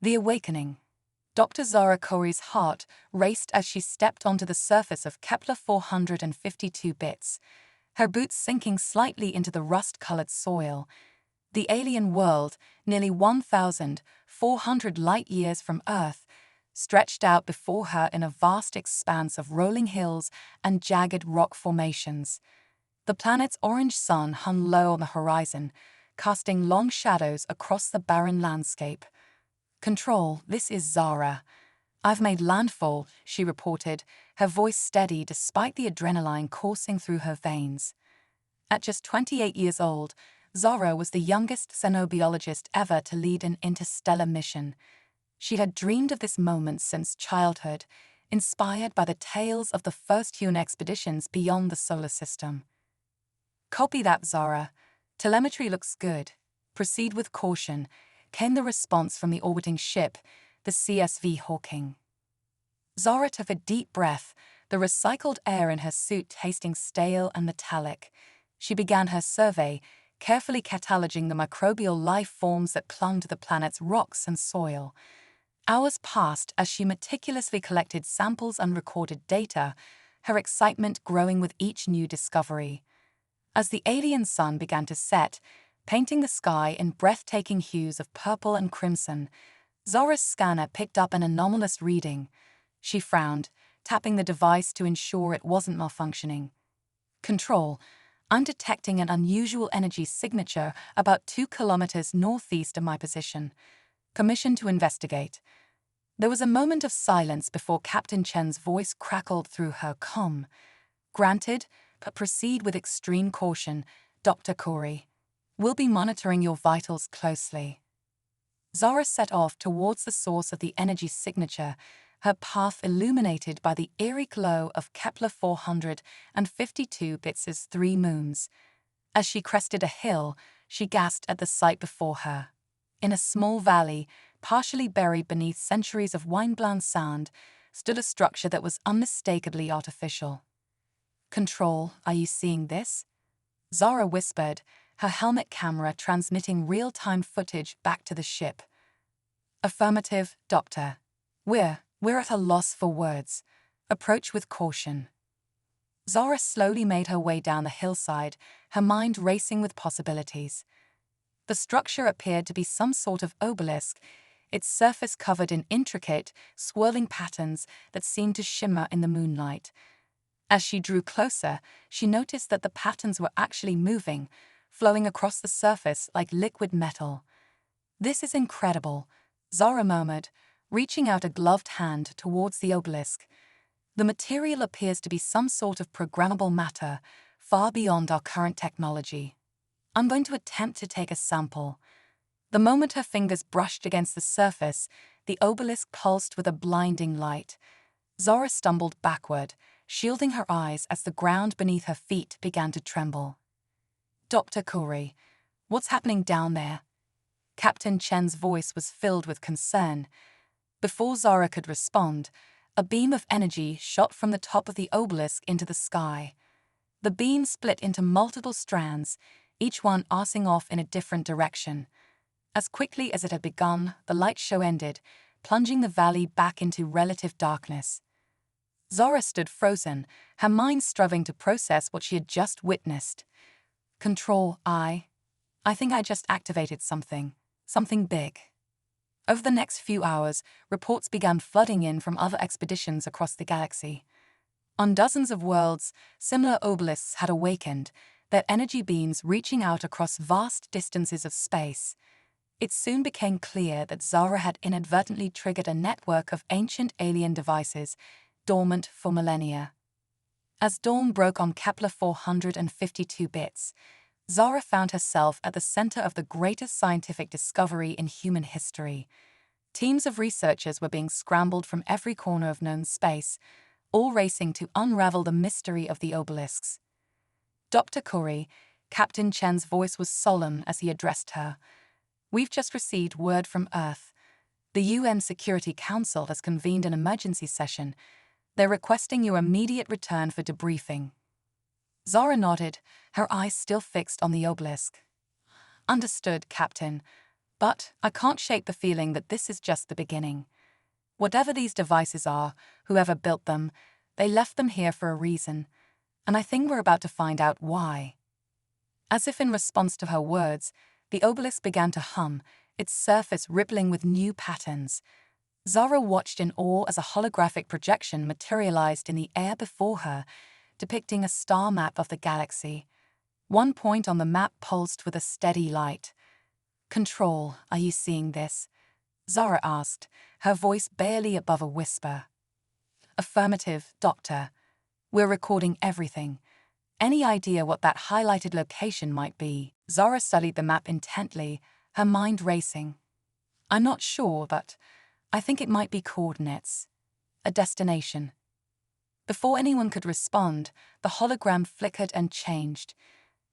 The awakening. Dr. Zara Corey's heart raced as she stepped onto the surface of Kepler 452 bits, her boots sinking slightly into the rust-colored soil. The alien world, nearly 1,400 light-years from Earth, stretched out before her in a vast expanse of rolling hills and jagged rock formations. The planet's orange sun hung low on the horizon, casting long shadows across the barren landscape. "Control, this is Zara. I've made landfall," she reported, her voice steady despite the adrenaline coursing through her veins. At just 28 years old, Zara was the youngest xenobiologist ever to lead an interstellar mission. She had dreamed of this moment since childhood, inspired by the tales of the first human expeditions beyond the solar system. "Copy that, Zara. Telemetry looks good. Proceed with caution," came the response from the orbiting ship, the CSV Hawking. Zara took a deep breath, the recycled air in her suit tasting stale and metallic. She began her survey, carefully cataloging the microbial life forms that clung to the planet's rocks and soil. Hours passed as she meticulously collected samples and recorded data, her excitement growing with each new discovery. As the alien sun began to set, painting the sky in breathtaking hues of purple and crimson, Zara's scanner picked up an anomalous reading. She frowned, tapping the device to ensure it wasn't malfunctioning. "Control, I'm detecting an unusual energy signature about 2 kilometers northeast of my position. Permission to investigate." There was a moment of silence before Captain Chen's voice crackled through her comm. "Granted, but proceed with extreme caution, Dr. Corey. We'll be monitoring your vitals closely." Zara set off towards the source of the energy signature, her path illuminated by the eerie glow of Kepler 452 bits' 3 moons. As she crested a hill, she gasped at the sight before her. In a small valley, partially buried beneath centuries of wine-brown sand, stood a structure that was unmistakably artificial. "Control, are you seeing this?" Zara whispered, her helmet camera transmitting real-time footage back to the ship. "Affirmative, Doctor. We're at a loss for words. Approach with caution." Zara slowly made her way down the hillside, her mind racing with possibilities. The structure appeared to be some sort of obelisk, its surface covered in intricate, swirling patterns that seemed to shimmer in the moonlight. As she drew closer, she noticed that the patterns were actually moving, flowing across the surface like liquid metal. "This is incredible," Zara murmured, reaching out a gloved hand towards the obelisk. "The material appears to be some sort of programmable matter, far beyond our current technology. I'm going to attempt to take a sample." The moment her fingers brushed against the surface, the obelisk pulsed with a blinding light. Zara stumbled backward, shielding her eyes as the ground beneath her feet began to tremble. "Dr. Corey, what's happening down there?" Captain Chen's voice was filled with concern. Before Zara could respond, a beam of energy shot from the top of the obelisk into the sky. The beam split into multiple strands, each one arcing off in a different direction. As quickly as it had begun, the light show ended, plunging the valley back into relative darkness. Zara stood frozen, her mind struggling to process what she had just witnessed. "Control, I think I just activated something big." Over the next few hours, reports began flooding in from other expeditions across the galaxy. On dozens of worlds, similar obelisks had awakened, their energy beams reaching out across vast distances of space. It soon became clear that Zara had inadvertently triggered a network of ancient alien devices, dormant for millennia. As dawn broke on Kepler 452 bits, Zara found herself at the center of the greatest scientific discovery in human history. Teams of researchers were being scrambled from every corner of known space, all racing to unravel the mystery of the obelisks. "Dr. Corey," Captain Chen's voice was solemn as he addressed her. "We've just received word from Earth. The UN Security Council has convened an emergency session. They're requesting your immediate return for debriefing." Zara nodded, her eyes still fixed on the obelisk. "Understood, Captain. But I can't shake the feeling that this is just the beginning. Whatever these devices are, whoever built them, they left them here for a reason, and I think we're about to find out why. As if in response to her words, the obelisk began to hum, its surface rippling with new patterns. Zara watched in awe as a holographic projection materialized in the air before her, depicting a star map of the galaxy. One point on the map pulsed with a steady light. "Control, are you seeing this?" Zara asked, her voice barely above a whisper. "Affirmative, Doctor. We're recording everything. Any idea what that highlighted location might be?" Zara studied the map intently, her mind racing. "I'm not sure, but I think it might be coordinates. A destination." Before anyone could respond, the hologram flickered and changed.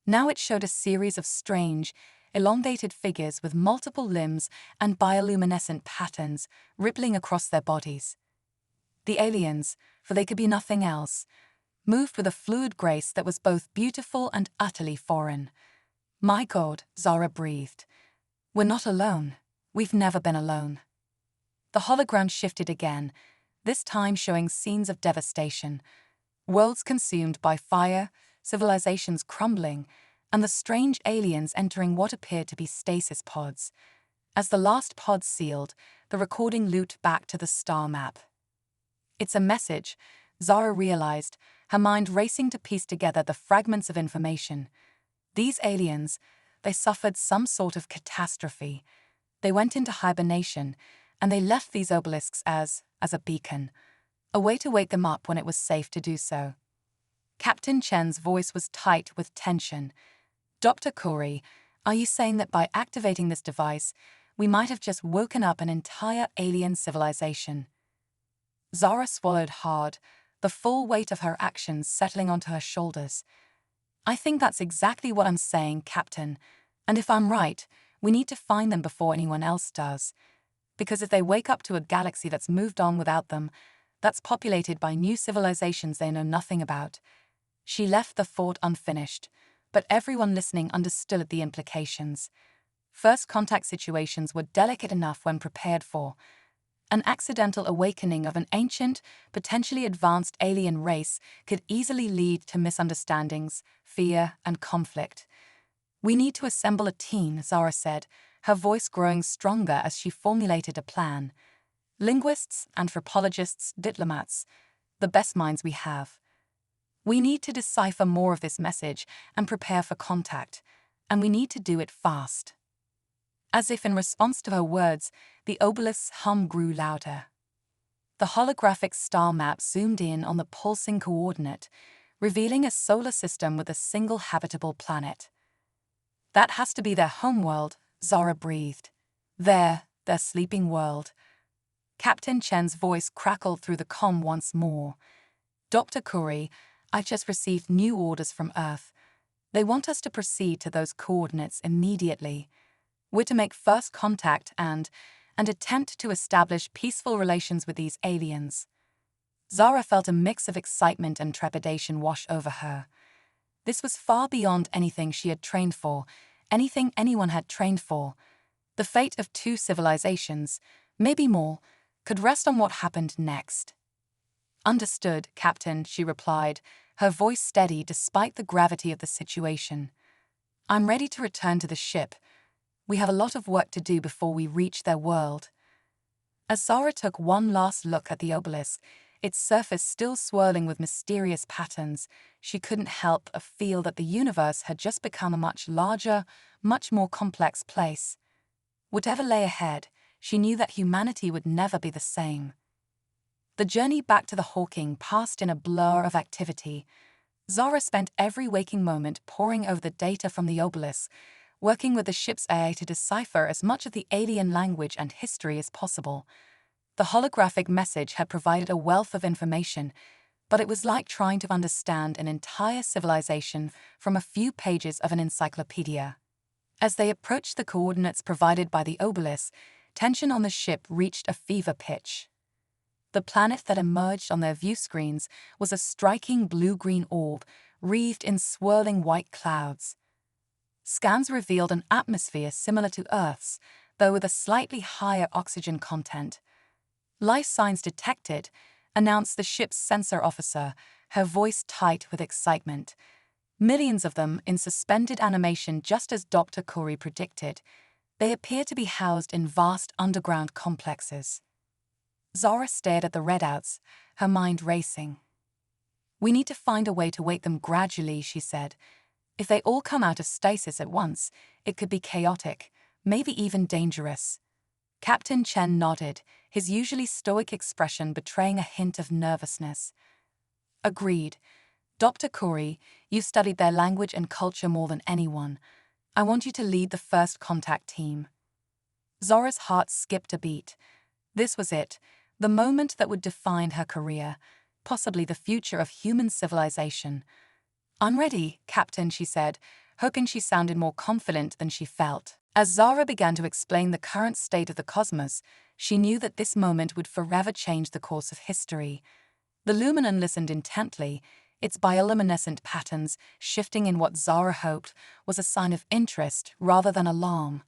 Now it showed a series of strange, elongated figures with multiple limbs and bioluminescent patterns rippling across their bodies. The aliens, for they could be nothing else, moved with a fluid grace that was both beautiful and utterly foreign. "My God," Zara breathed. "We're not alone. We've never been alone." The hologram shifted again, this time showing scenes of devastation. Worlds consumed by fire, civilizations crumbling, and the strange aliens entering what appeared to be stasis pods. As the last pod sealed, the recording looped back to the star map. "It's a message," Zara realized, her mind racing to piece together the fragments of information. These aliens, they suffered some sort of catastrophe. They went into hibernation, and they left these obelisks as a beacon, a way to wake them up when it was safe to do so. Captain Chen's voice was tight with tension. "Dr. Corey, are you saying that by activating this device, we might have just woken up an entire alien civilization?" Zara swallowed hard, the full weight of her actions settling onto her shoulders. "I think that's exactly what I'm saying, Captain. And if I'm right, we need to find them before anyone else does. Because if they wake up to a galaxy that's moved on without them, that's populated by new civilizations they know nothing about." She left the thought unfinished, but everyone listening understood the implications. First contact situations were delicate enough when prepared for. An accidental awakening of an ancient, potentially advanced alien race could easily lead to misunderstandings, fear, and conflict. "We need to assemble a team," Zara said, her voice growing stronger as she formulated a plan. "Linguists, anthropologists, diplomats, the best minds we have. We need to decipher more of this message and prepare for contact, and we need to do it fast." As if in response to her words, the obelisk's hum grew louder. The holographic star map zoomed in on the pulsing coordinate, revealing a solar system with a single habitable planet. "That has to be their homeworld," Zara breathed. Their sleeping world." Captain Chen's voice crackled through the comm once more. "Dr. Corey, I've just received new orders from Earth. They want us to proceed to those coordinates immediately. We're to make first contact and attempt to establish peaceful relations with these aliens." Zara felt a mix of excitement and trepidation wash over her. This was far beyond anything she had trained for, anything anyone had trained for. The fate of two civilizations, maybe more, could rest on what happened next. "Understood, Captain," she replied, her voice steady despite the gravity of the situation. "I'm ready to return to the ship. We have a lot of work to do before we reach their world." As Zara took one last look at the obelisk, its surface still swirling with mysterious patterns, she couldn't help but feel that the universe had just become a much larger, much more complex place. Whatever lay ahead, she knew that humanity would never be the same. The journey back to the Hawking passed in a blur of activity. Zara spent every waking moment poring over the data from the obelisk, working with the ship's AI to decipher as much of the alien language and history as possible. The holographic message had provided a wealth of information, but it was like trying to understand an entire civilization from a few pages of an encyclopedia. As they approached the coordinates provided by the obelisk, tension on the ship reached a fever pitch. The planet that emerged on their view screens was a striking blue-green orb, wreathed in swirling white clouds. Scans revealed an atmosphere similar to Earth's, though with a slightly higher oxygen content. "Life signs detected," announced the ship's sensor officer, her voice tight with excitement. Millions of them in suspended animation, just as Dr. Corey predicted. They appear to be housed in vast underground complexes. Zara stared at the readouts, her mind racing. "We need to find a way to wake them gradually," she said. "If they all come out of stasis at once, it could be chaotic, maybe even dangerous." Captain Chen nodded, his usually stoic expression betraying a hint of nervousness. "Agreed. Dr. Corey, you've studied their language and culture more than anyone. I want you to lead the first contact team." Zora's heart skipped a beat. This was it, the moment that would define her career, possibly the future of human civilization. "I'm ready, Captain," she said, hoping she sounded more confident than she felt. As Zara began to explain the current state of the cosmos, she knew that this moment would forever change the course of history. The Luminan listened intently, its bioluminescent patterns shifting in what Zara hoped was a sign of interest rather than alarm.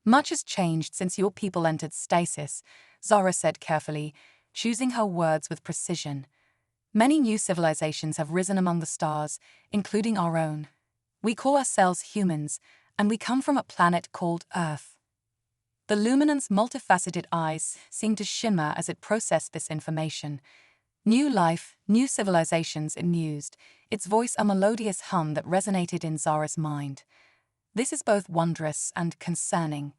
"Much has changed since your people entered stasis," Zara said carefully, choosing her words with precision. "Many new civilizations have risen among the stars, including our own. We call ourselves humans, and we come from a planet called Earth." The Luminant's multifaceted eyes seemed to shimmer as it processed this information. New life, new civilizations, it mused, its voice a melodious hum that resonated in Zara's mind. "This is both wondrous and concerning.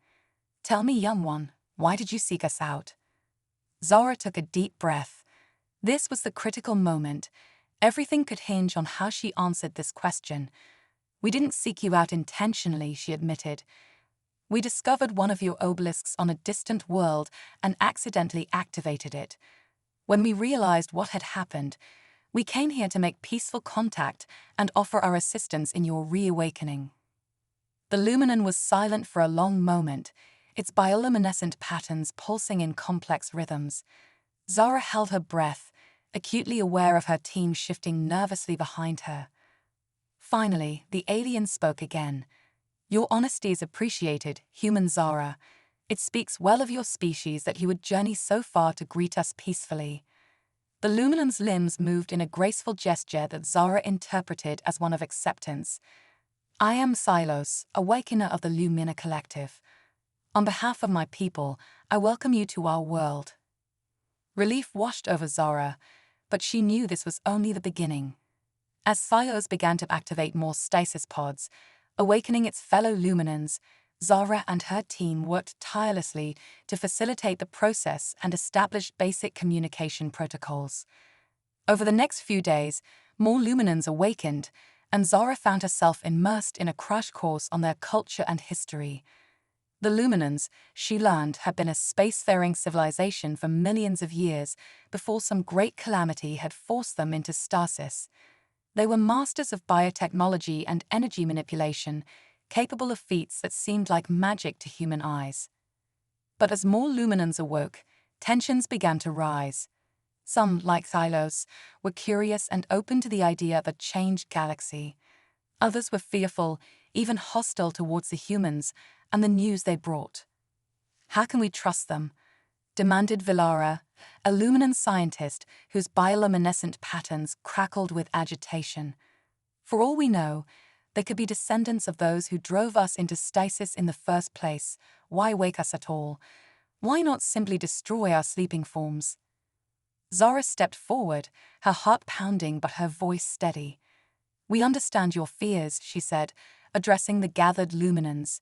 Tell me, young one, why did you seek us out?" Zara took a deep breath. This was the critical moment. Everything could hinge on how she answered this question. "We didn't seek you out intentionally," she admitted. "We discovered one of your obelisks on a distant world and accidentally activated it. When we realized what had happened, we came here to make peaceful contact and offer our assistance in your reawakening." The Luminan was silent for a long moment, its bioluminescent patterns pulsing in complex rhythms. Zara held her breath, acutely aware of her team shifting nervously behind her. Finally, the alien spoke again. "Your honesty is appreciated, human Zara. It speaks well of your species that you would journey so far to greet us peacefully." The Luminan's limbs moved in a graceful gesture that Zara interpreted as one of acceptance. "I am Silos, awakener of the Lumina Collective. On behalf of my people, I welcome you to our world." Relief washed over Zara, but she knew this was only the beginning. As Silos began to activate more stasis pods, awakening its fellow Luminans, Zara and her team worked tirelessly to facilitate the process and establish basic communication protocols. Over the next few days, more Luminans awakened, and Zara found herself immersed in a crash course on their culture and history. The Luminans, she learned, had been a spacefaring civilization for millions of years before some great calamity had forced them into stasis. They were masters of biotechnology and energy manipulation, capable of feats that seemed like magic to human eyes. But as more Luminans awoke, tensions began to rise. Some, like Thylos, were curious and open to the idea of a changed galaxy. Others were fearful, even hostile towards the humans and the news they brought. "How can we trust them?" demanded Villara, a Luminan scientist whose bioluminescent patterns crackled with agitation. "For all we know, they could be descendants of those who drove us into stasis in the first place. Why wake us at all? Why not simply destroy our sleeping forms?" Zara stepped forward, her heart pounding but her voice steady. "We understand your fears," she said, addressing the gathered Luminans.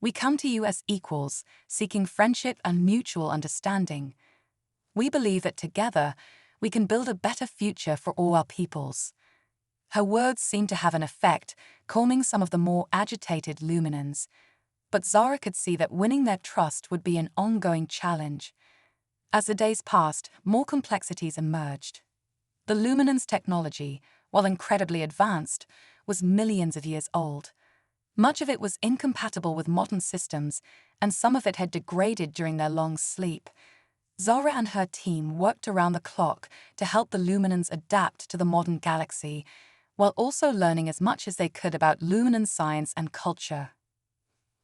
"We come to you as equals, seeking friendship and mutual understanding. We believe that together, we can build a better future for all our peoples." Her words seemed to have an effect, calming some of the more agitated Luminans. But Zara could see that winning their trust would be an ongoing challenge. As the days passed, more complexities emerged. The Luminans' technology, while incredibly advanced, was millions of years old. Much of it was incompatible with modern systems, and some of it had degraded during their long sleep. Zara and her team worked around the clock to help the Luminans adapt to the modern galaxy, while also learning as much as they could about Luminan science and culture.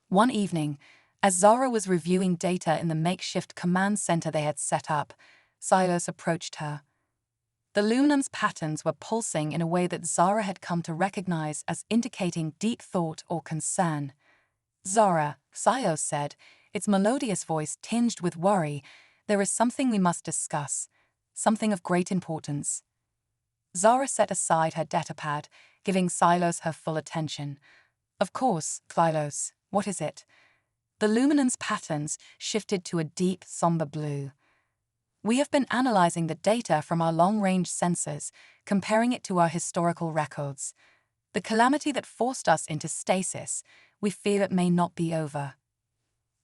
One evening, As Zara was reviewing data in the makeshift command center they had set up, Silos approached her. The luminance patterns were pulsing in a way that Zara had come to recognize as indicating deep thought or concern. "Zara," Silos said, its melodious voice tinged with worry, "there is something we must discuss, something of great importance." Zara set aside her datapad, giving Silos her full attention. "Of course, Silos, what is it?" The luminance patterns shifted to a deep, somber blue. "We have been analyzing the data from our long-range sensors, comparing it to our historical records. The calamity that forced us into stasis, we fear it may not be over."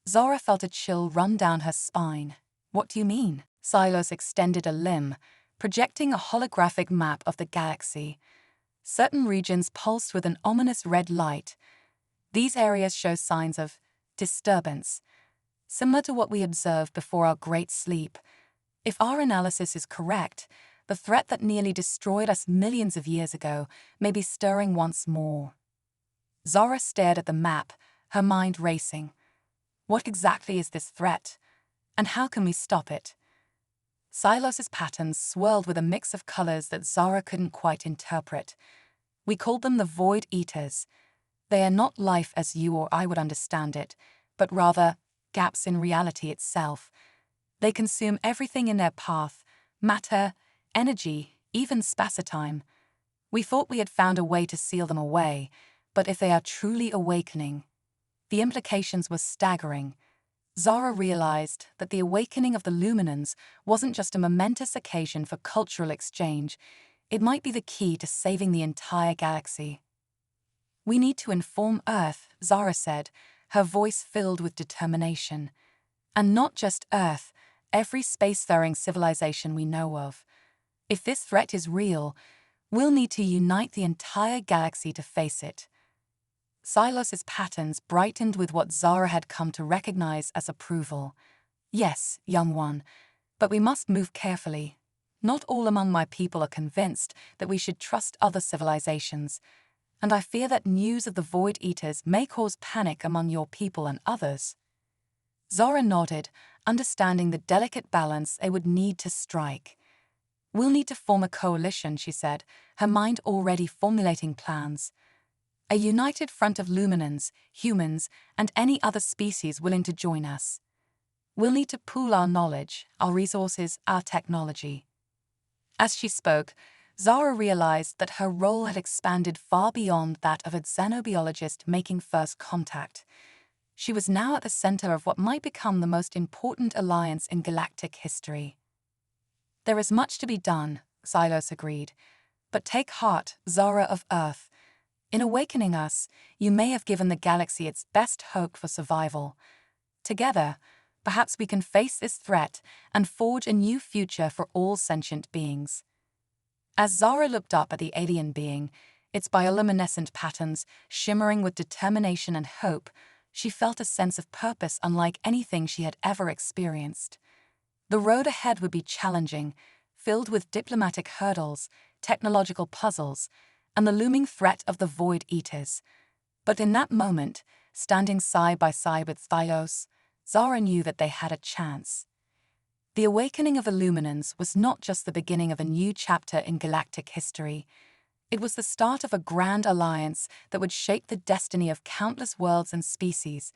Zara felt a chill run down her spine. "What do you mean?" Silos extended a limb, projecting a holographic map of the galaxy. Certain regions pulsed with an ominous red light. These areas show signs of disturbance, similar to what we observed before our great sleep. If our analysis is correct, the threat that nearly destroyed us millions of years ago may be stirring once more. Zara stared at the map, her mind racing. What exactly is this threat? And how can we stop it? Silos's patterns swirled with a mix of colors that Zara couldn't quite interpret. "We called them the Void Eaters. They are not life as you or I would understand it, but rather gaps in reality itself. They consume everything in their path, matter, energy, even spacetime. We thought we had found a way to seal them away, but if they are truly awakening..." The implications were staggering. Zara realized that the awakening of the Luminans wasn't just a momentous occasion for cultural exchange, it might be the key to saving the entire galaxy. "We need to inform Earth," Zara said, her voice filled with determination. "And not just Earth, every spacefaring civilization we know of. If this threat is real, we'll need to unite the entire galaxy to face it." Silos's patterns brightened with what Zara had come to recognize as approval. "Yes, young one, but we must move carefully. Not all among my people are convinced that we should trust other civilizations, and I fear that news of the Void Eaters may cause panic among your people and others." Zara nodded, understanding the delicate balance they would need to strike. "We'll need to form a coalition," she said, her mind already formulating plans. "A united front of Luminans, humans, and any other species willing to join us. We'll need to pool our knowledge, our resources, our technology." As she spoke, Zara realized that her role had expanded far beyond that of a xenobiologist making first contact. She was now at the center of what might become the most important alliance in galactic history. "There is much to be done," Silos agreed. "But take heart, Zara of Earth. In awakening us, you may have given the galaxy its best hope for survival. Together, perhaps we can face this threat and forge a new future for all sentient beings." As Zara looked up at the alien being, its bioluminescent patterns shimmering with determination and hope, she felt a sense of purpose unlike anything she had ever experienced. The road ahead would be challenging, filled with diplomatic hurdles, technological puzzles, and the looming threat of the Void Eaters. But in that moment, standing side by side with Thylos, Zara knew that they had a chance. The awakening of the Luminans was not just the beginning of a new chapter in galactic history. It was the start of a grand alliance that would shape the destiny of countless worlds and species.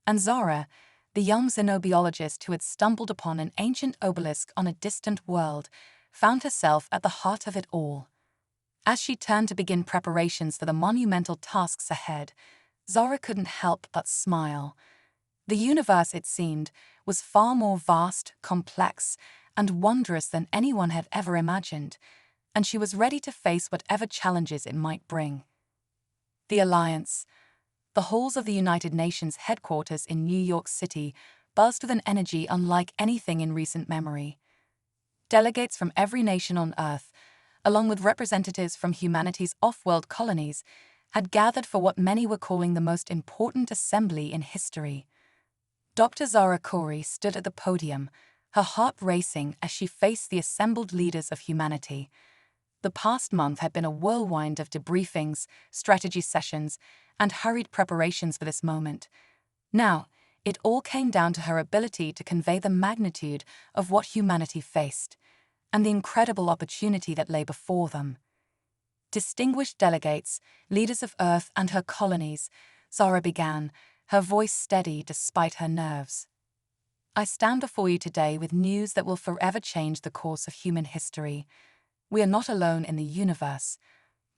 And Zara, the young xenobiologist who had stumbled upon an ancient obelisk on a distant world, found herself at the heart of it all. As she turned to begin preparations for the monumental tasks ahead, Zara couldn't help but smile. The universe, it seemed, was far more vast, complex, and wondrous than anyone had ever imagined, and she was ready to face whatever challenges it might bring. The Alliance. The halls of the United Nations headquarters in New York City buzzed with an energy unlike anything in recent memory. Delegates from every nation on Earth, along with representatives from humanity's off-world colonies, had gathered for what many were calling the most important assembly in history. Dr. Zara Corey stood at the podium, her heart racing as she faced the assembled leaders of humanity. The past month had been a whirlwind of debriefings, strategy sessions, and hurried preparations for this moment. Now, It all came down to her ability to convey the magnitude of what humanity faced and the incredible opportunity that lay before them. Distinguished delegates, leaders of Earth and her colonies, Zara began, her voice steady despite her nerves. I stand before you today with news that will forever change the course of human history. We are not alone in the universe.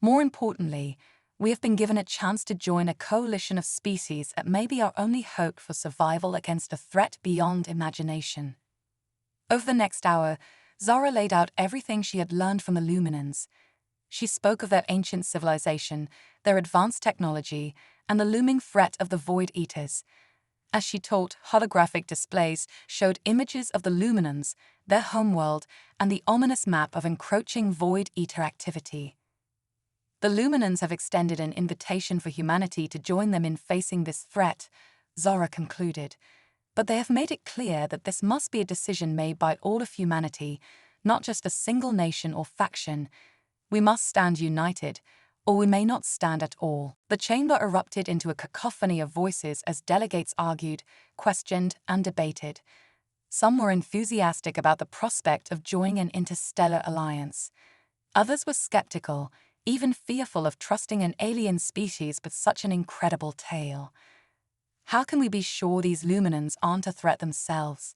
More importantly, we have been given a chance to join a coalition of species that may be our only hope for survival against a threat beyond imagination. Over the next hour, Zara laid out everything she had learned from the Luminans. She spoke of their ancient civilization, their advanced technology, and the looming threat of the Void Eaters. As she taught, holographic displays showed images of the Luminans, their homeworld, and the ominous map of encroaching Void Eater activity. The Luminans have extended an invitation for humanity to join them in facing this threat, Zara concluded, but they have made it clear that this must be a decision made by all of humanity, not just a single nation or faction. We must stand united, or we may not stand at all. The chamber erupted into a cacophony of voices as delegates argued, questioned, and debated. Some were enthusiastic about the prospect of joining an interstellar alliance. Others were skeptical, even fearful of trusting an alien species with such an incredible tale. How can we be sure these Luminans aren't a threat themselves?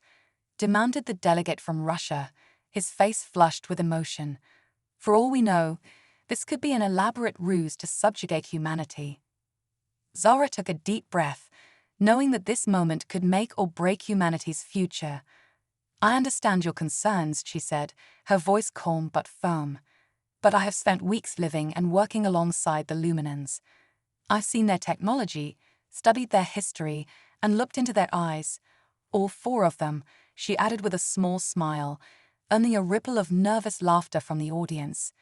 Demanded the delegate from Russia, his face flushed with emotion. For all we know, this could be an elaborate ruse to subjugate humanity. Zara took a deep breath, knowing that this moment could make or break humanity's future. I understand your concerns, she said, her voice calm but firm. But I have spent weeks living and working alongside the Luminans. I've seen their technology, studied their history, and looked into their eyes. All four of them, she added with a small smile, earning a ripple of nervous laughter from the audience.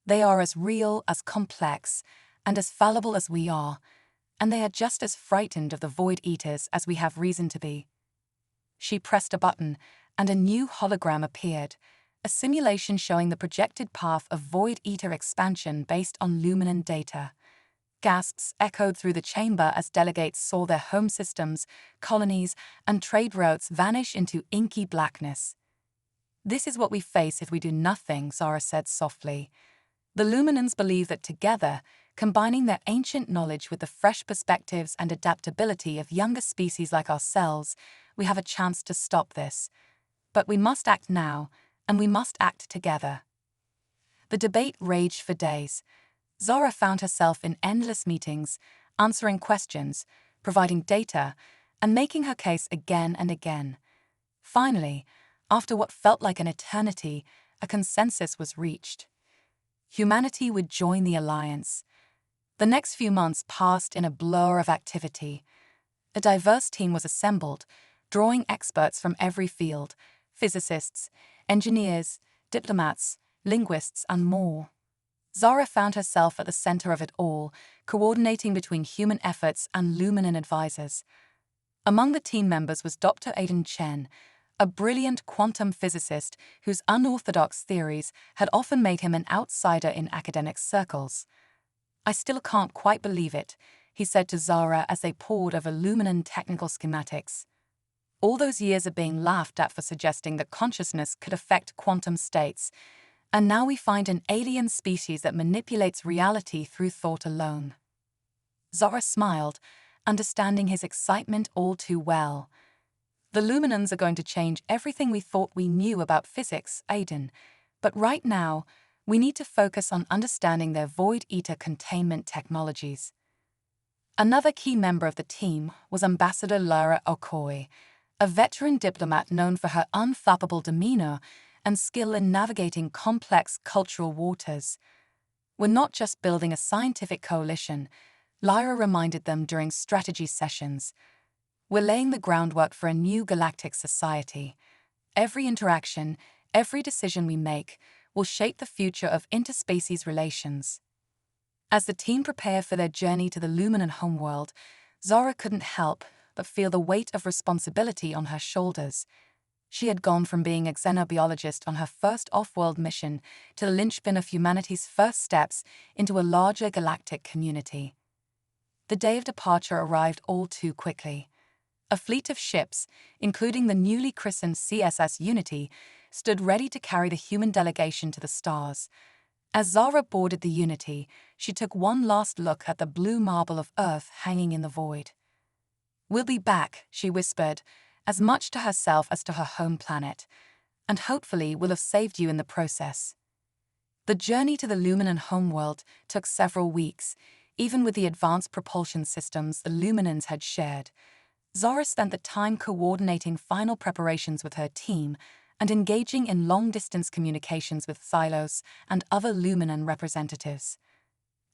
They are as real, as complex, and as fallible as we are, and they are just as frightened of the Void Eaters as we have reason to be. She pressed a button, and a new hologram appeared, a simulation showing the projected path of Void Eater expansion based on Luminan data. Gasps echoed through the chamber as delegates saw their home systems, colonies, and trade routes vanish into inky blackness. This is what we face if we do nothing, Zara said softly. The Luminans believe that together, combining their ancient knowledge with the fresh perspectives and adaptability of younger species like ourselves, we have a chance to stop this. But we must act now, and we must act together. The debate raged for days. Zara found herself in endless meetings, answering questions, providing data, and making her case again and again. Finally, after what felt like an eternity, a consensus was reached. Humanity would join the alliance. The next few months passed in a blur of activity. A diverse team was assembled, drawing experts from every field: physicists, engineers, diplomats, linguists, and more. Zara found herself at the center of it all, coordinating between human efforts and Luminan advisors. Among the team members was Dr. Aidan Chen, a brilliant quantum physicist whose unorthodox theories had often made him an outsider in academic circles. I still can't quite believe it, he said to Zara as they pored over Luminan technical schematics. All those years of being laughed at for suggesting that consciousness could affect quantum states, and now we find an alien species that manipulates reality through thought alone. Zara smiled, understanding his excitement all too well. The Luminans are going to change everything we thought we knew about physics, Aidan, but right now, we need to focus on understanding their Void Eater containment technologies. Another key member of the team was Ambassador Lara Okoye, a veteran diplomat known for her unflappable demeanor and skill in navigating complex cultural waters. We're not just building a scientific coalition, Lyra reminded them during strategy sessions. We're laying the groundwork for a new galactic society. Every interaction, every decision we make, will shape the future of interspecies relations. As the team prepared for their journey to the Luminan homeworld, Zara couldn't help but feel the weight of responsibility on her shoulders. She had gone from being a xenobiologist on her first off-world mission to the linchpin of humanity's first steps into a larger galactic community. The day of departure arrived all too quickly. A fleet of ships, including the newly christened CSS Unity, stood ready to carry the human delegation to the stars. As Zara boarded the Unity, she took one last look at the blue marble of Earth hanging in the void. "We'll be back," she whispered, as much to herself as to her home planet, "and hopefully we'll have saved you in the process." The journey to the Luminan homeworld took several weeks, even with the advanced propulsion systems the Luminans had shared. Zara spent the time coordinating final preparations with her team and engaging in long-distance communications with Xylos and other Luminan representatives.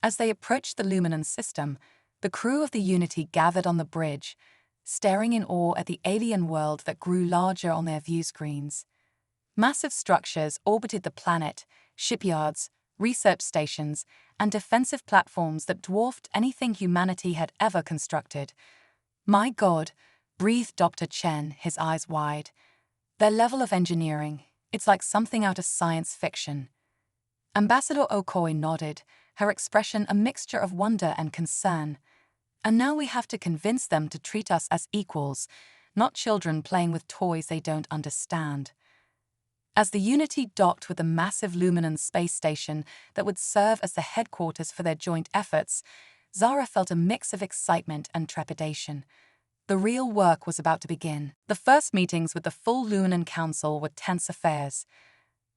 As they approached the Luminan system, the crew of the Unity gathered on the bridge, staring in awe at the alien world that grew larger on their view screens. Massive structures orbited the planet, shipyards, research stations, and defensive platforms that dwarfed anything humanity had ever constructed. "My God," breathed Dr. Chen, his eyes wide. "Their level of engineering, it's like something out of science fiction." Ambassador Okoye nodded, her expression a mixture of wonder and concern. "And now we have to convince them to treat us as equals, not children playing with toys they don't understand." As the Unity docked with the massive Luminan space station that would serve as the headquarters for their joint efforts, Zara felt a mix of excitement and trepidation. The real work was about to begin. The first meetings with the full Luminan Council were tense affairs.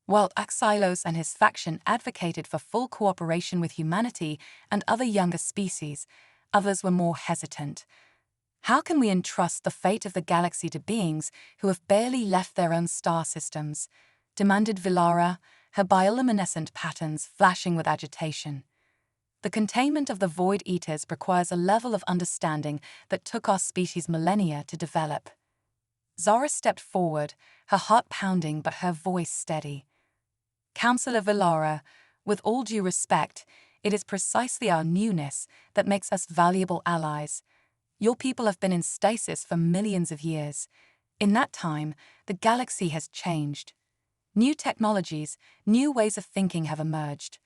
While Xylos and his faction advocated for full cooperation with humanity and other younger species, others were more hesitant. "How can we entrust the fate of the galaxy to beings who have barely left their own star systems?" demanded Vilara, her bioluminescent patterns flashing with agitation. "The containment of the Void Eaters requires a level of understanding that took our species millennia to develop." Zara stepped forward, her heart pounding but her voice steady. "Councillor Vilara, with all due respect, it is precisely our newness that makes us valuable allies. Your people have been in stasis for millions of years. In that time, the galaxy has changed. New technologies, new ways of thinking have emerged.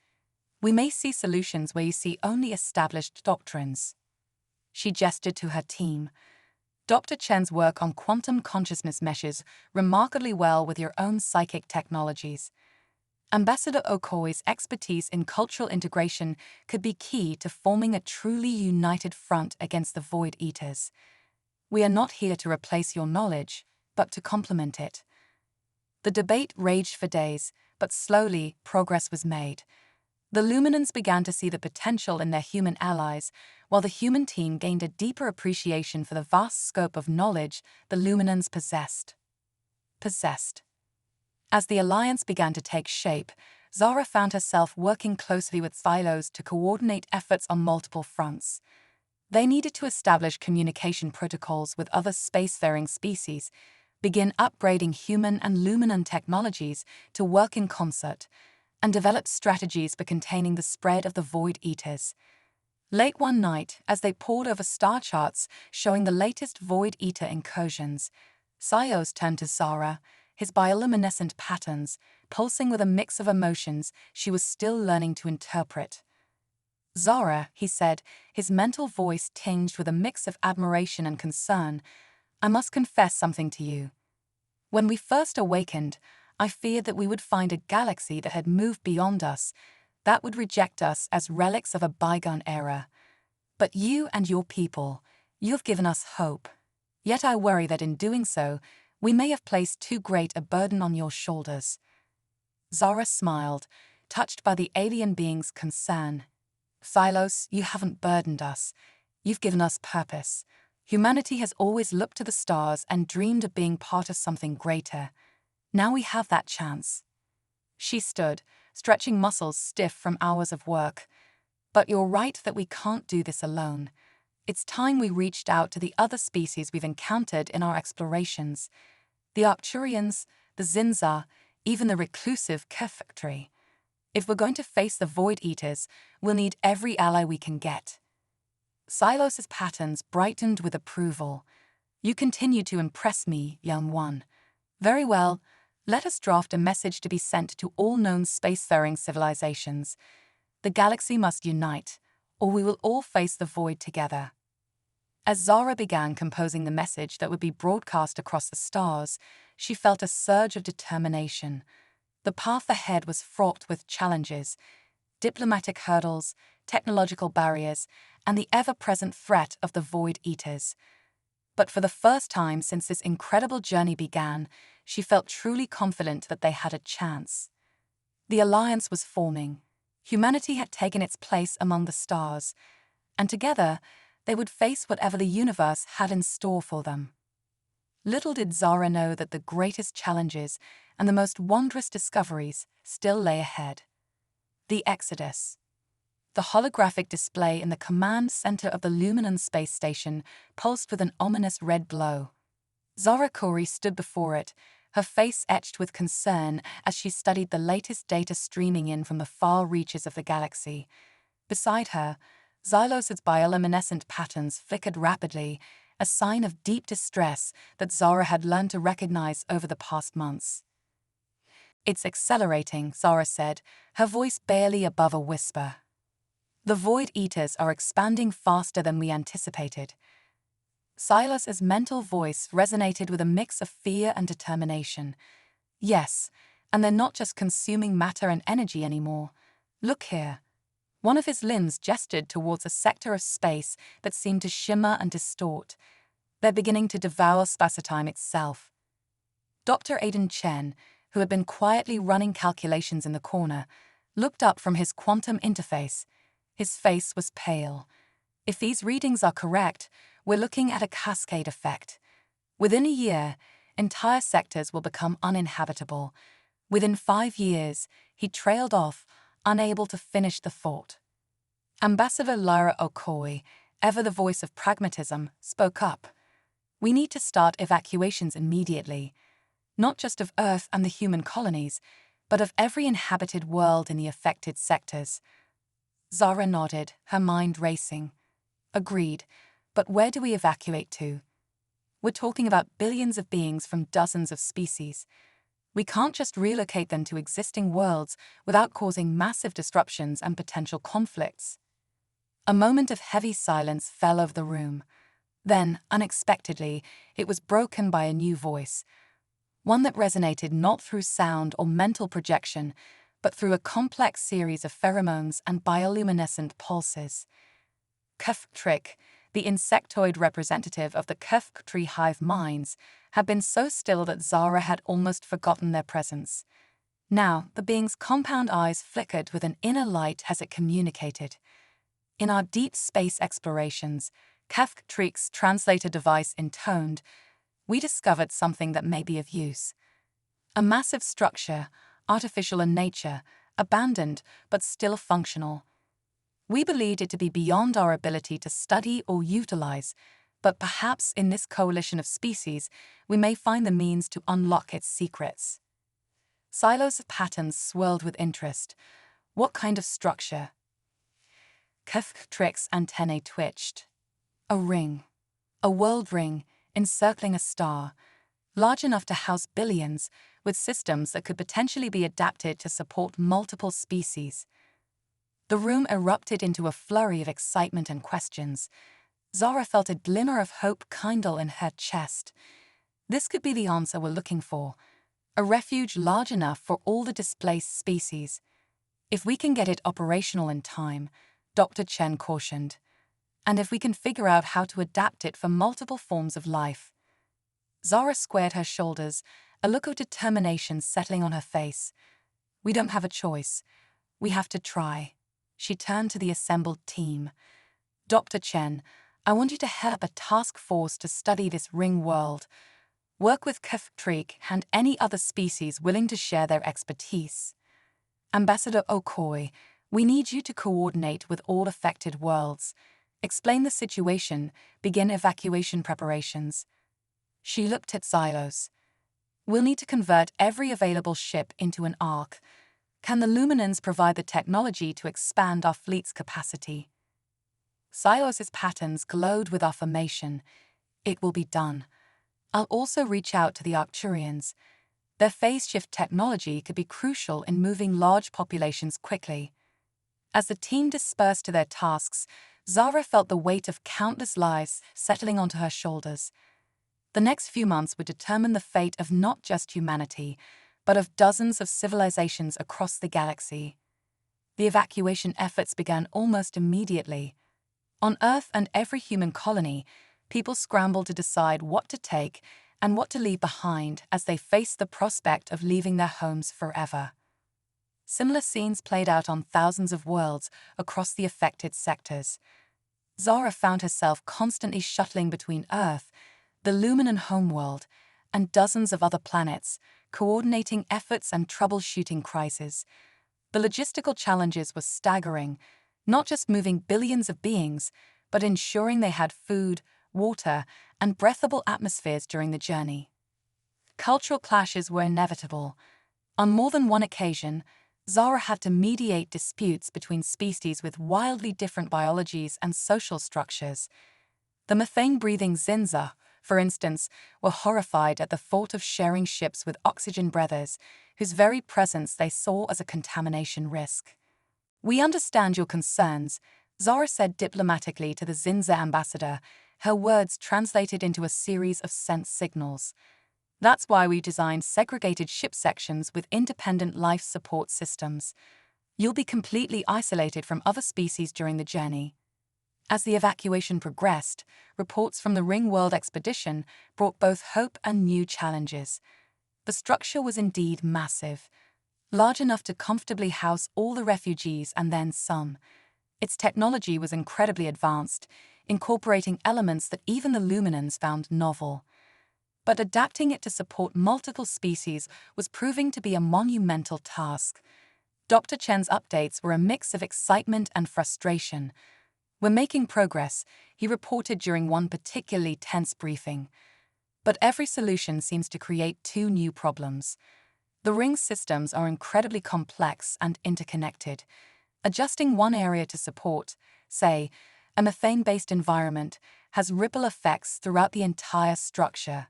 We may see solutions where you see only established doctrines." She gestured to her team. "Dr. Chen's work on quantum consciousness meshes remarkably well with your own psychic technologies. Ambassador Okoye's expertise in cultural integration could be key to forming a truly united front against the Void Eaters. We are not here to replace your knowledge, but to complement it." The debate raged for days, but slowly progress was made. The Luminans began to see the potential in their human allies, while the human team gained a deeper appreciation for the vast scope of knowledge the Luminans possessed. As the alliance began to take shape, Zara found herself working closely with Xylos to coordinate efforts on multiple fronts. They needed to establish communication protocols with other spacefaring species, begin upgrading human and Luminan technologies to work in concert, and develop strategies for containing the spread of the Void Eaters. Late one night, as they pored over star charts showing the latest Void Eater incursions, Xylos turned to Zara, his bioluminescent patterns pulsing with a mix of emotions she was still learning to interpret. "Zara," he said, his mental voice tinged with a mix of admiration and concern, "I must confess something to you. When we first awakened, I feared that we would find a galaxy that had moved beyond us, that would reject us as relics of a bygone era. But you and your people, you have given us hope. Yet I worry that in doing so, we may have placed too great a burden on your shoulders." Zara smiled, touched by the alien being's concern. "Xylos, you haven't burdened us. You've given us purpose. Humanity has always looked to the stars and dreamed of being part of something greater. Now we have that chance." She stood, stretching muscles stiff from hours of work. "But you're right that we can't do this alone. It's time we reached out to the other species we've encountered in our explorations. The Arcturians, the Zinza, even the reclusive Kefactri. If we're going to face the Void Eaters, we'll need every ally we can get." Xylos's patterns brightened with approval. "You continue to impress me, young one. Very well, let us draft a message to be sent to all known spacefaring civilizations. The galaxy must unite, or we will all face the void together." As Zara began composing the message that would be broadcast across the stars, she felt a surge of determination. The path ahead was fraught with challenges, diplomatic hurdles, technological barriers, and the ever-present threat of the Void Eaters. But for the first time since this incredible journey began, she felt truly confident that they had a chance. The alliance was forming. Humanity had taken its place among the stars, and together they would face whatever the universe had in store for them. Little did Zara know that the greatest challenges and the most wondrous discoveries still lay ahead. The Exodus. The holographic display in the command center of the Luminon space station pulsed with an ominous red glow. Zara Kori stood before it, her face etched with concern as she studied the latest data streaming in from the far reaches of the galaxy. Beside her, Xylos's bioluminescent patterns flickered rapidly, a sign of deep distress that Zara had learned to recognize over the past months. "It's accelerating," Zara said, her voice barely above a whisper. "The Void Eaters are expanding faster than we anticipated." Silas's mental voice resonated with a mix of fear and determination. "Yes, and they're not just consuming matter and energy anymore. Look here." One of his limbs gestured towards a sector of space that seemed to shimmer and distort. "They're beginning to devour spacetime itself." Dr. Aidan Chen, who had been quietly running calculations in the corner, looked up from his quantum interface. His face was pale. "If these readings are correct, we're looking at a cascade effect. Within a year, entire sectors will become uninhabitable." Within 5 years, he trailed off, unable to finish the thought. Ambassador Lyra Okoye, ever the voice of pragmatism, spoke up. "We need to start evacuations immediately, not just of Earth and the human colonies, but of every inhabited world in the affected sectors." Zara nodded, her mind racing. "Agreed, but where do we evacuate to? We're talking about billions of beings from dozens of species. We can't just relocate them to existing worlds without causing massive disruptions and potential conflicts." A moment of heavy silence fell over the room. Then, unexpectedly, it was broken by a new voice, one that resonated not through sound or mental projection, but through a complex series of pheromones and bioluminescent pulses. Kefktrik, the insectoid representative of the Kefktri hive minds, had been so still that Zara had almost forgotten their presence. Now, the being's compound eyes flickered with an inner light as it communicated. "In our deep space explorations," Kefktrik's translator device intoned, "we discovered something that may be of use. A massive structure, artificial in nature, abandoned but still functional. We believed it to be beyond our ability to study or utilize, but perhaps in this coalition of species, we may find the means to unlock its secrets." Silos' patterns swirled with interest. "What kind of structure?" Kefktrik's antennae twitched. "A ring. A world ring, encircling a star, large enough to house billions, with systems that could potentially be adapted to support multiple species." The room erupted into a flurry of excitement and questions. Zara felt a glimmer of hope kindle in her chest. This could be the answer we're looking for. A refuge large enough for all the displaced species. "If we can get it operational in time," Dr. Chen cautioned. "And if we can figure out how to adapt it for multiple forms of life." Zara squared her shoulders, a look of determination settling on her face. "We don't have a choice. We have to try." She turned to the assembled team. "Dr. Chen, I want you to head up a task force to study this ring world. Work with Keftrik and any other species willing to share their expertise. Ambassador Okoye, we need you to coordinate with all affected worlds. Explain the situation, begin evacuation preparations." She looked at Xylos. "We'll need to convert every available ship into an ark. Can the Luminans provide the technology to expand our fleet's capacity?" Xylos's patterns glowed with affirmation. "It will be done. I'll also reach out to the Arcturians. Their phase shift technology could be crucial in moving large populations quickly." As the team dispersed to their tasks, Zara felt the weight of countless lives settling onto her shoulders. The next few months would determine the fate of not just humanity, but of dozens of civilizations across the galaxy. The evacuation efforts began almost immediately. On Earth and every human colony, people scrambled to decide what to take and what to leave behind as they faced the prospect of leaving their homes forever. Similar scenes played out on thousands of worlds across the affected sectors. Zara found herself constantly shuttling between Earth, the Luminan homeworld, and dozens of other planets, coordinating efforts and troubleshooting crises. The logistical challenges were staggering, not just moving billions of beings, but ensuring they had food, water, and breathable atmospheres during the journey. Cultural clashes were inevitable. On more than one occasion, Zara had to mediate disputes between species with wildly different biologies and social structures. The methane-breathing Zinza, for instance, were horrified at the thought of sharing ships with oxygen breathers, whose very presence they saw as a contamination risk. "We understand your concerns," Zara said diplomatically to the Zinza ambassador, her words translated into a series of sense signals. "That's why we designed segregated ship sections with independent life support systems. You'll be completely isolated from other species during the journey." As the evacuation progressed, reports from the Ringworld expedition brought both hope and new challenges. The structure was indeed massive, large enough to comfortably house all the refugees and then some. Its technology was incredibly advanced, incorporating elements that even the Luminans found novel. But adapting it to support multiple species was proving to be a monumental task. Dr. Chen's updates were a mix of excitement and frustration. "We're making progress," he reported during one particularly tense briefing. "But every solution seems to create two new problems. The ring systems are incredibly complex and interconnected. Adjusting one area to support, say, a methane-based environment, has ripple effects throughout the entire structure."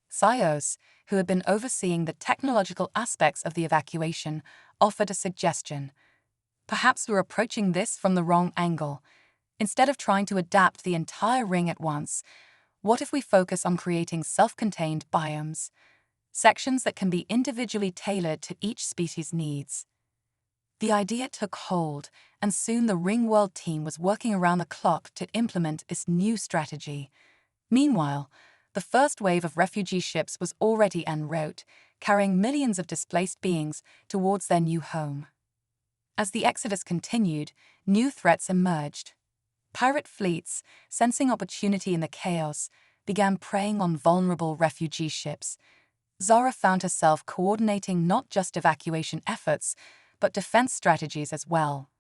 Sios, who had been overseeing the technological aspects of the evacuation, offered a suggestion. "Perhaps we're approaching this from the wrong angle. Instead of trying to adapt the entire ring at once, what if we focus on creating self-contained biomes, sections that can be individually tailored to each species' needs?" The idea took hold, and soon the Ringworld team was working around the clock to implement this new strategy. Meanwhile, the first wave of refugee ships was already en route, carrying millions of displaced beings towards their new home. As the exodus continued, new threats emerged. Pirate fleets, sensing opportunity in the chaos, began preying on vulnerable refugee ships. Zara found herself coordinating not just evacuation efforts, but defense strategies as well.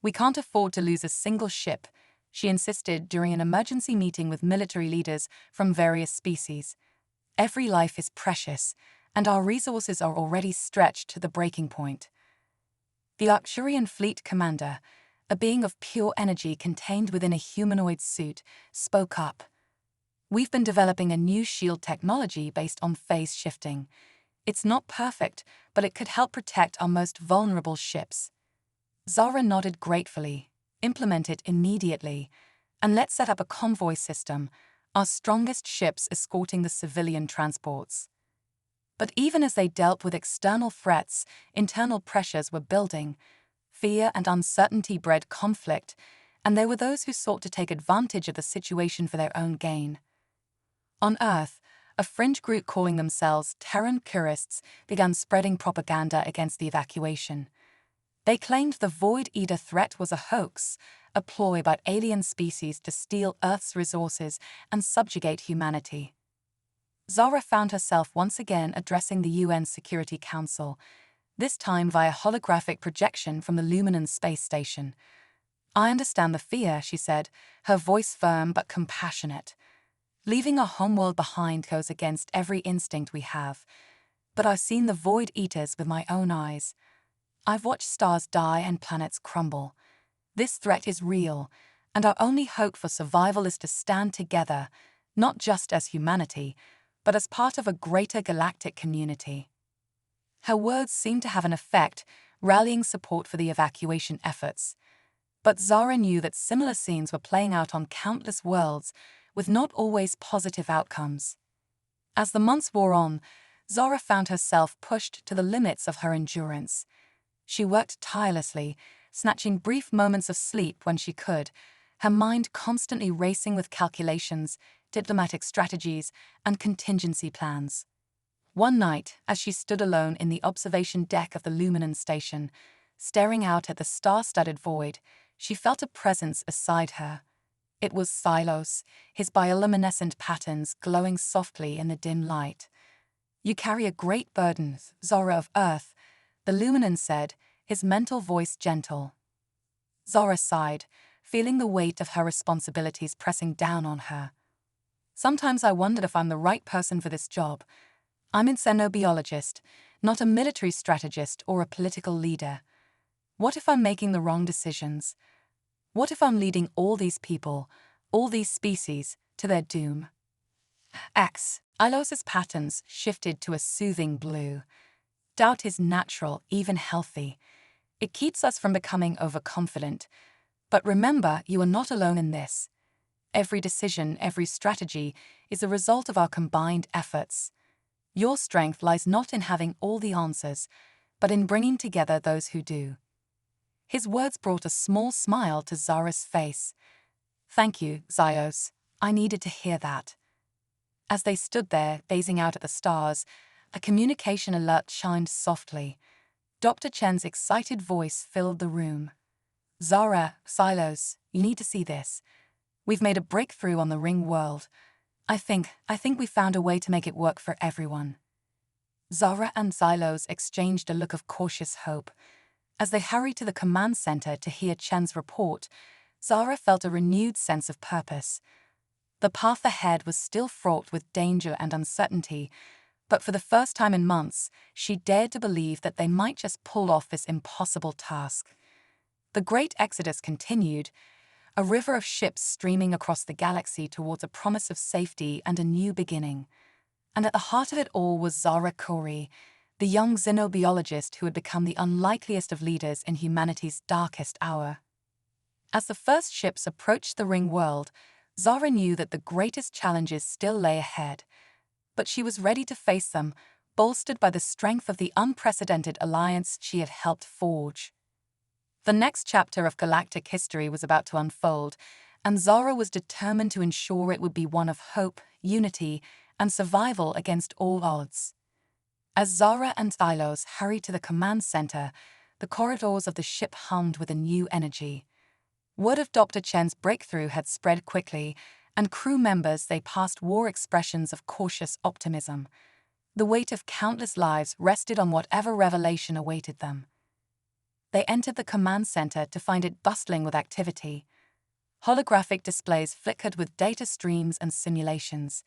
"We can't afford to lose a single ship," she insisted during an emergency meeting with military leaders from various species. "Every life is precious, and our resources are already stretched to the breaking point." The Arcturian fleet commander, a being of pure energy contained within a humanoid suit, spoke up. "We've been developing a new shield technology based on phase shifting. It's not perfect, but it could help protect our most vulnerable ships." Zara nodded gratefully. "Implement it immediately, and let's set up a convoy system, our strongest ships escorting the civilian transports." But even as they dealt with external threats, internal pressures were building. Fear and uncertainty bred conflict, and there were those who sought to take advantage of the situation for their own gain. On Earth, a fringe group calling themselves Terran Curists began spreading propaganda against the evacuation. They claimed the Void Eater threat was a hoax, a ploy by alien species to steal Earth's resources and subjugate humanity. Zara found herself once again addressing the UN Security Council, this time via holographic projection from the Luminan space station. "I understand the fear," she said, her voice firm but compassionate. "Leaving our homeworld behind goes against every instinct we have. But I've seen the Void Eaters with my own eyes. I've watched stars die and planets crumble. This threat is real, and our only hope for survival is to stand together, not just as humanity, but as part of a greater galactic community." Her words seemed to have an effect, rallying support for the evacuation efforts. But Zara knew that similar scenes were playing out on countless worlds, with not always positive outcomes. As the months wore on, Zara found herself pushed to the limits of her endurance. She worked tirelessly, snatching brief moments of sleep when she could, her mind constantly racing with calculations, diplomatic strategies, and contingency plans. One night, as she stood alone in the observation deck of the Luminon station, staring out at the star-studded void, she felt a presence beside her. It was Silos, his bioluminescent patterns glowing softly in the dim light. "You carry a great burden, Zara of Earth," the Luminon said, his mental voice gentle. Zara sighed, feeling the weight of her responsibilities pressing down on her. "Sometimes I wondered if I'm the right person for this job. I'm a xenobiologist, not a military strategist or a political leader. What if I'm making the wrong decisions? What if I'm leading all these people, all these species, to their doom?" Ilos's patterns shifted to a soothing blue. "Doubt is natural, even healthy. It keeps us from becoming overconfident. But remember, you are not alone in this. Every decision, every strategy is a result of our combined efforts. Your strength lies not in having all the answers, but in bringing together those who do." His words brought a small smile to Zara's face. "Thank you, Zios. I needed to hear that." As they stood there, gazing out at the stars, a communication alert chimed softly. Dr. Chen's excited voice filled the room. "Zara, Silos, you need to see this. We've made a breakthrough on the ring world. I think we found a way to make it work for everyone." Zara and Silos exchanged a look of cautious hope. As they hurried to the command center to hear Chen's report, Zara felt a renewed sense of purpose. The path ahead was still fraught with danger and uncertainty, but for the first time in months, she dared to believe that they might just pull off this impossible task. The great exodus continued, a river of ships streaming across the galaxy towards a promise of safety and a new beginning. And at the heart of it all was Zara Kori, the young xenobiologist who had become the unlikeliest of leaders in humanity's darkest hour. As the first ships approached the ring world, Zara knew that the greatest challenges still lay ahead, but she was ready to face them, bolstered by the strength of the unprecedented alliance she had helped forge. The next chapter of galactic history was about to unfold, and Zara was determined to ensure it would be one of hope, unity, and survival against all odds. As Zara and Silos hurried to the command center, the corridors of the ship hummed with a new energy. Word of Dr. Chen's breakthrough had spread quickly, and crew members they passed wore expressions of cautious optimism. The weight of countless lives rested on whatever revelation awaited them. They entered the command center to find it bustling with activity. Holographic displays flickered with data streams and simulations.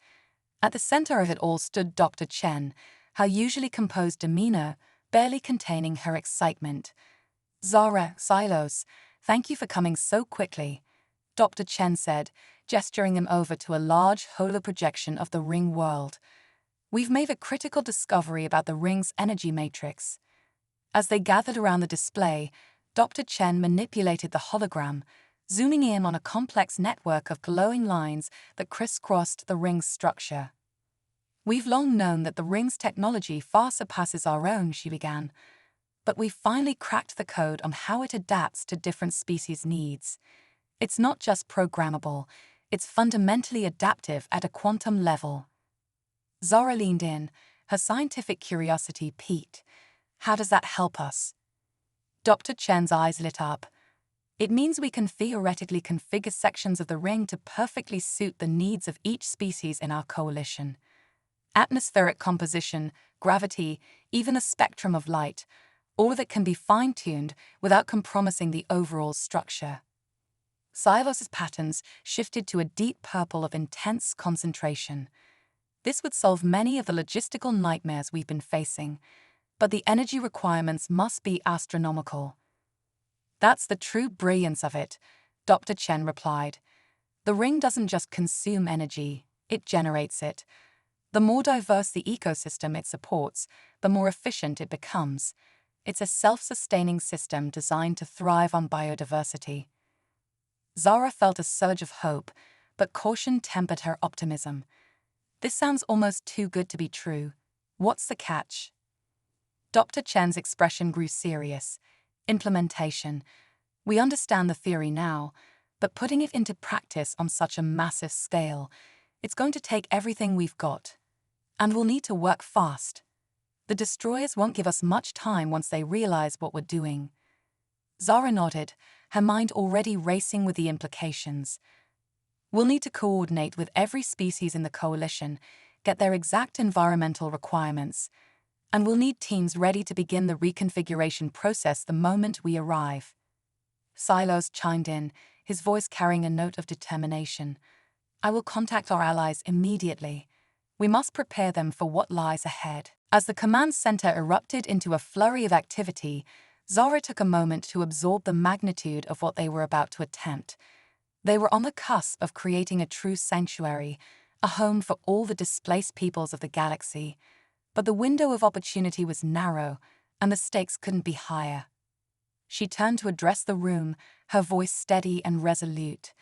At the center of it all stood Dr. Chen, her usually composed demeanor barely containing her excitement. "Zara, Silos, thank you for coming so quickly," Dr. Chen said, gesturing them over to a large holoprojection of the ring world. "We've made a critical discovery about the ring's energy matrix." As they gathered around the display, Dr. Chen manipulated the hologram, zooming in on a complex network of glowing lines that crisscrossed the ring's structure. "We've long known that the ring's technology far surpasses our own," she began, "but we've finally cracked the code on how it adapts to different species' needs. It's not just programmable, it's fundamentally adaptive at a quantum level." Zara leaned in, her scientific curiosity piqued. "How does that help us?" Dr. Chen's eyes lit up. "It means we can theoretically configure sections of the ring to perfectly suit the needs of each species in our coalition. Atmospheric composition, gravity, even a spectrum of light, all of it can be fine-tuned without compromising the overall structure." Silos's patterns shifted to a deep purple of intense concentration. "This would solve many of the logistical nightmares we've been facing, but the energy requirements must be astronomical." "That's the true brilliance of it," Dr. Chen replied. "The ring doesn't just consume energy, it generates it. The more diverse the ecosystem it supports, the more efficient it becomes. It's a self-sustaining system designed to thrive on biodiversity." Zara felt a surge of hope, but caution tempered her optimism. This sounds almost too good to be true. What's the catch? Dr. Chen's expression grew serious. Implementation. We understand the theory now, but putting it into practice on such a massive scale, it's going to take everything we've got. And we'll need to work fast. The destroyers won't give us much time once they realize what we're doing. Zara nodded, her mind already racing with the implications. We'll need to coordinate with every species in the coalition, get their exact environmental requirements, and we'll need teams ready to begin the reconfiguration process the moment we arrive. Silos chimed in, his voice carrying a note of determination. I will contact our allies immediately. We must prepare them for what lies ahead. As the command center erupted into a flurry of activity, Zara took a moment to absorb the magnitude of what they were about to attempt. They were on the cusp of creating a true sanctuary, a home for all the displaced peoples of the galaxy. But the window of opportunity was narrow, and the stakes couldn't be higher. She turned to address the room, her voice steady and resolute.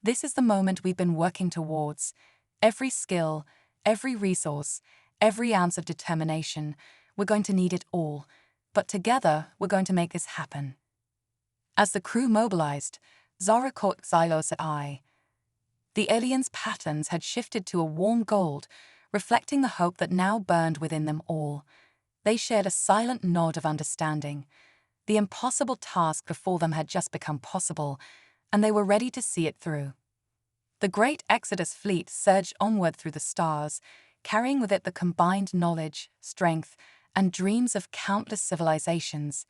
This is the moment we've been working towards. Every skill, every resource, every ounce of determination, we're going to need it all. But together, we're going to make this happen. As the crew mobilized, Zara caught Xylos' eye. The aliens' patterns had shifted to a warm gold, reflecting the hope that now burned within them all. They shared a silent nod of understanding. The impossible task before them had just become possible, and they were ready to see it through. The great Exodus fleet surged onward through the stars, carrying with it the combined knowledge, strength, and dreams of countless civilizations.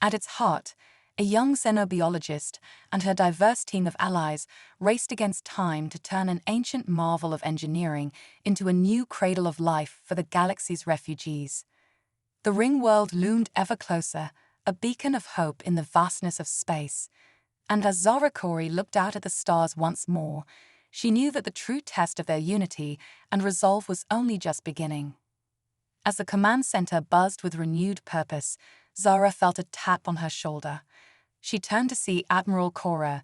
At its heart, a young xenobiologist and her diverse team of allies raced against time to turn an ancient marvel of engineering into a new cradle of life for the galaxy's refugees. The ring world loomed ever closer, a beacon of hope in the vastness of space. And as Zara Cori looked out at the stars once more, she knew that the true test of their unity and resolve was only just beginning. As the command center buzzed with renewed purpose, Zara felt a tap on her shoulder. She turned to see Admiral Cora,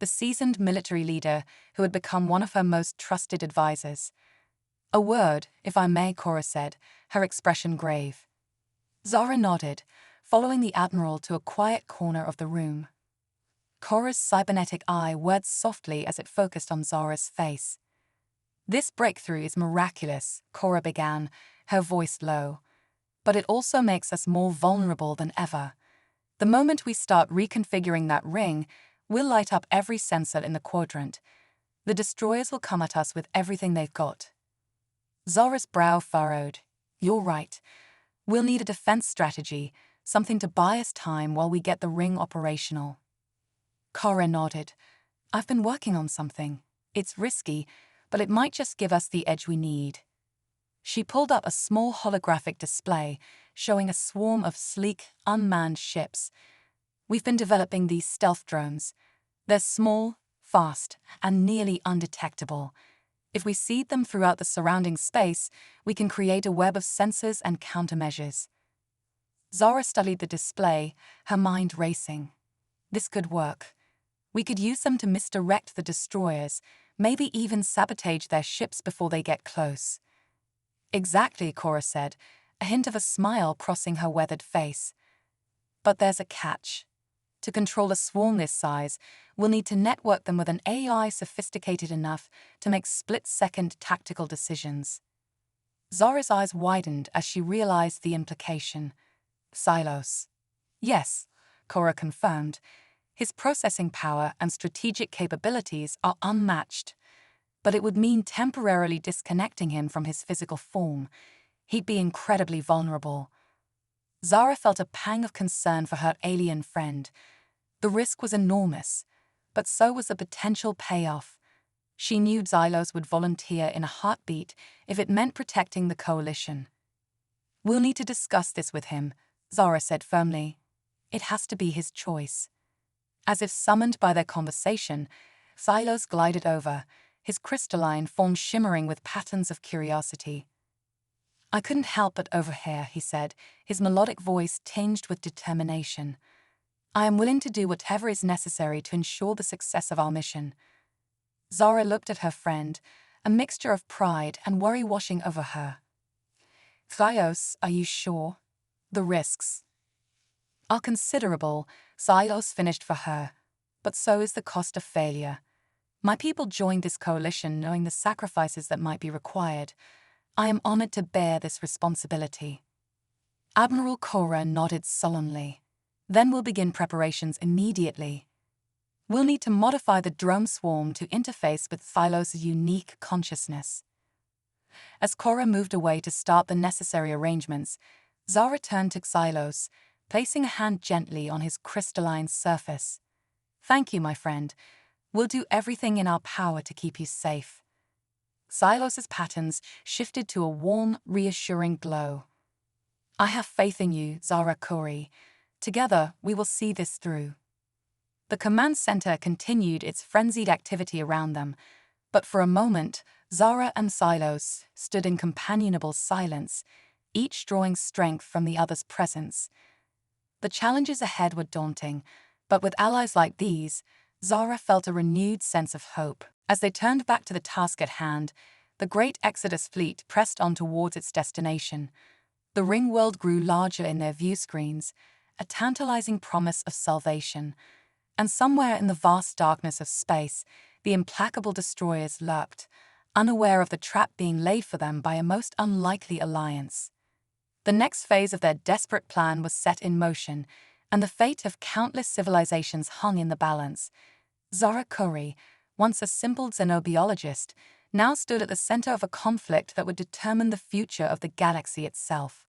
the seasoned military leader who had become one of her most trusted advisors. A word, if I may, Cora said, her expression grave. Zara nodded, following the Admiral to a quiet corner of the room. Cora's cybernetic eye whirred softly as it focused on Zara's face. This breakthrough is miraculous, Cora began, her voice low. But it also makes us more vulnerable than ever. The moment we start reconfiguring that ring, we'll light up every sensor in the quadrant. The destroyers will come at us with everything they've got. Zara's brow furrowed. You're right. We'll need a defense strategy, something to buy us time while we get the ring operational. Cora nodded. I've been working on something. It's risky, but it might just give us the edge we need. She pulled up a small holographic display showing a swarm of sleek, unmanned ships. We've been developing these stealth drones. They're small, fast, and nearly undetectable. If we seed them throughout the surrounding space, we can create a web of sensors and countermeasures. Zara studied the display, her mind racing. This could work. We could use them to misdirect the destroyers, maybe even sabotage their ships before they get close. Exactly, Cora said, a hint of a smile crossing her weathered face. But there's a catch. To control a swarm this size, we'll need to network them with an AI sophisticated enough to make split-second tactical decisions. Zara's eyes widened as she realized the implication. Silos. Yes, Cora confirmed. His processing power and strategic capabilities are unmatched. But it would mean temporarily disconnecting him from his physical form. He'd be incredibly vulnerable. Zara felt a pang of concern for her alien friend. The risk was enormous, but so was the potential payoff. She knew Xylos would volunteer in a heartbeat if it meant protecting the coalition. We'll need to discuss this with him, Zara said firmly. It has to be his choice. As if summoned by their conversation, Xylos glided over, his crystalline form shimmering with patterns of curiosity. I couldn't help but overhear, he said, his melodic voice tinged with determination. I am willing to do whatever is necessary to ensure the success of our mission. Zara looked at her friend, a mixture of pride and worry washing over her. Thyos, are you sure? The risks are considerable, Xylos finished for her, but so is the cost of failure. My people joined this coalition knowing the sacrifices that might be required. I am honored to bear this responsibility. Admiral Cora nodded sullenly. Then we'll begin preparations immediately. We'll need to modify the drone swarm to interface with Thylos' unique consciousness. As Cora moved away to start the necessary arrangements, Zara turned to Xylos, placing a hand gently on his crystalline surface. Thank you, my friend. We'll do everything in our power to keep you safe. Xylos' patterns shifted to a warm, reassuring glow. I have faith in you, Zara Kori. Together, we will see this through. The command center continued its frenzied activity around them, but for a moment, Zara and Xylos stood in companionable silence, each drawing strength from the other's presence. The challenges ahead were daunting, but with allies like these, Zara felt a renewed sense of hope. As they turned back to the task at hand, the great Exodus fleet pressed on towards its destination. The ring world grew larger in their view screens, a tantalizing promise of salvation. And somewhere in the vast darkness of space, the implacable destroyers lurked, unaware of the trap being laid for them by a most unlikely alliance. The next phase of their desperate plan was set in motion, and the fate of countless civilizations hung in the balance. Zara Kori, once a simple xenobiologist, now stood at the center of a conflict that would determine the future of the galaxy itself.